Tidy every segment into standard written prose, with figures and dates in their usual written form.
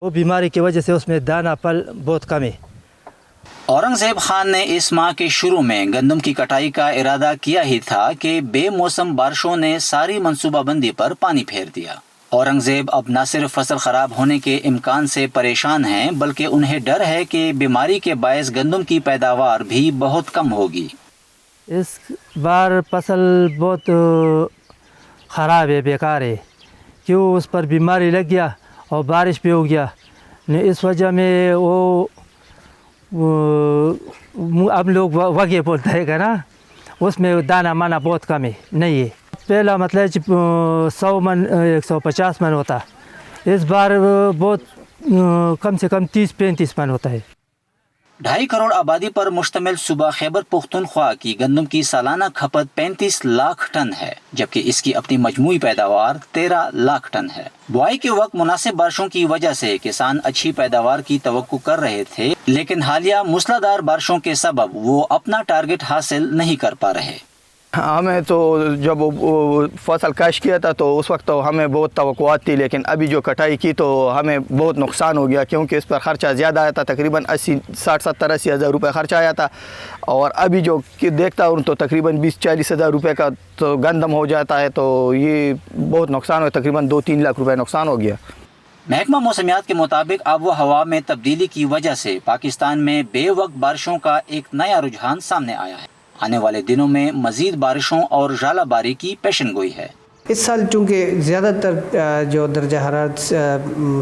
وہ بیماری کی وجہ سے اس میں دانہ پل بہت کم ہے۔ اورنگزیب خان نے اس ماہ کے شروع میں گندم کی کٹائی کا ارادہ کیا ہی تھا کہ بے موسم بارشوں نے ساری منصوبہ بندی پر پانی پھیر دیا۔ اورنگزیب اب نہ صرف فصل خراب ہونے کے امکان سے پریشان ہیں بلکہ انہیں ڈر ہے کہ بیماری کے باعث گندم کی پیداوار بھی بہت کم ہوگی۔ اس بار فصل بہت خراب ہے، بیکار ہے، کیوں اس پر بیماری لگ گیا اور بارش بھی ہو گیا، اس وجہ میں اب لوگ وگے بولتا ہے نا، اس میں دانہ مانا بہت کم ہے، نہیں ہے۔ پہلا مطلب 100 من 150 من ہوتا، اس بار بہت کم سے کم 30-35 من ہوتا ہے۔ 2.5 کروڑ آبادی پر مشتمل صوبہ خیبر پختونخوا کی گندم کی سالانہ کھپت 35 لاکھ ٹن ہے، جبکہ اس کی اپنی مجموعی پیداوار 13 لاکھ ٹن ہے۔ بوائی کے وقت مناسب بارشوں کی وجہ سے کسان اچھی پیداوار کی توقع کر رہے تھے، لیکن حالیہ موسلادھار بارشوں کے سبب وہ اپنا ٹارگٹ حاصل نہیں کر پا رہے۔ ہمیں تو جب فصل کاشت کیا تھا تو اس وقت تو ہمیں بہت توقعات تھی، لیکن ابھی جو کٹائی کی تو ہمیں بہت نقصان ہو گیا، کیونکہ اس پر خرچہ زیادہ آیا تھا، تقریباً 60-70-80 ہزار روپے خرچہ آیا تھا، اور ابھی جو دیکھتا ہوں تو تقریباً 20-40 ہزار روپے کا تو گندم ہو جاتا ہے، تو یہ بہت نقصان ہو، تقریباً 2-3 لاکھ روپے نقصان ہو گیا۔ محکمہ موسمیات کے مطابق آب و ہوا میں تبدیلی کی وجہ سے پاکستان میں بے وقت بارشوں کا ایک نیا رجحان سامنے آیا ہے۔ آنے والے دنوں میں مزید بارشوں اور ژالہ باری کی پیشن گوئی ہے۔ اس سال چونکہ زیادہ تر جو درجہ حرارت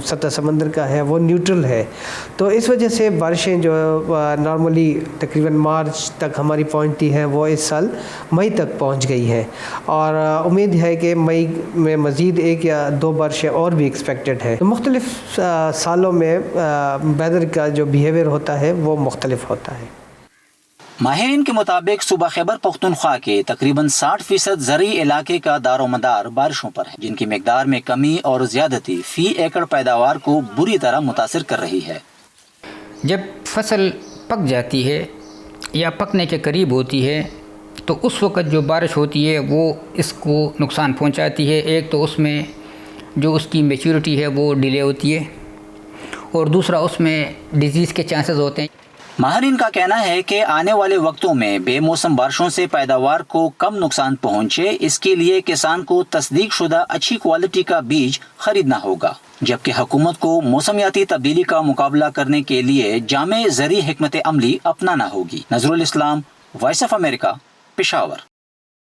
سطح سمندر کا ہے وہ نیوٹرل ہے، تو اس وجہ سے بارشیں جو نارملی تقریباً مارچ تک ہماری پہنچتی ہیں وہ اس سال مئی تک پہنچ گئی ہیں، اور امید ہے کہ مئی میں مزید 1 یا 2 بارشیں اور بھی ایکسپیکٹڈ ہے۔ مختلف سالوں میں ویدر کا جو بیہیویئر ہوتا ہے وہ مختلف ہوتا ہے۔ ماہرین کے مطابق صوبہ خیبر پختونخوا کے تقریباً 60% زرعی علاقے کا دار و مدار بارشوں پر ہے، جن کی مقدار میں کمی اور زیادتی فی ایکڑ پیداوار کو بری طرح متاثر کر رہی ہے۔ جب فصل پک جاتی ہے یا پکنے کے قریب ہوتی ہے تو اس وقت جو بارش ہوتی ہے وہ اس کو نقصان پہنچاتی ہے۔ ایک تو اس میں جو اس کی میچورٹی ہے وہ ڈیلے ہوتی ہے، اور دوسرا اس میں ڈیزیز کے چانسز ہوتے ہیں۔ ماہرین کا کہنا ہے کہ آنے والے وقتوں میں بے موسم بارشوں سے پیداوار کو کم نقصان پہنچے، اس کے لیے کسان کو تصدیق شدہ اچھی کوالٹی کا بیج خریدنا ہوگا، جبکہ حکومت کو موسمیاتی تبدیلی کا مقابلہ کرنے کے لیے جامع زرعی حکمت عملی اپنانا ہوگی۔ نظر الاسلام، وائس آف امریکہ، پشاور۔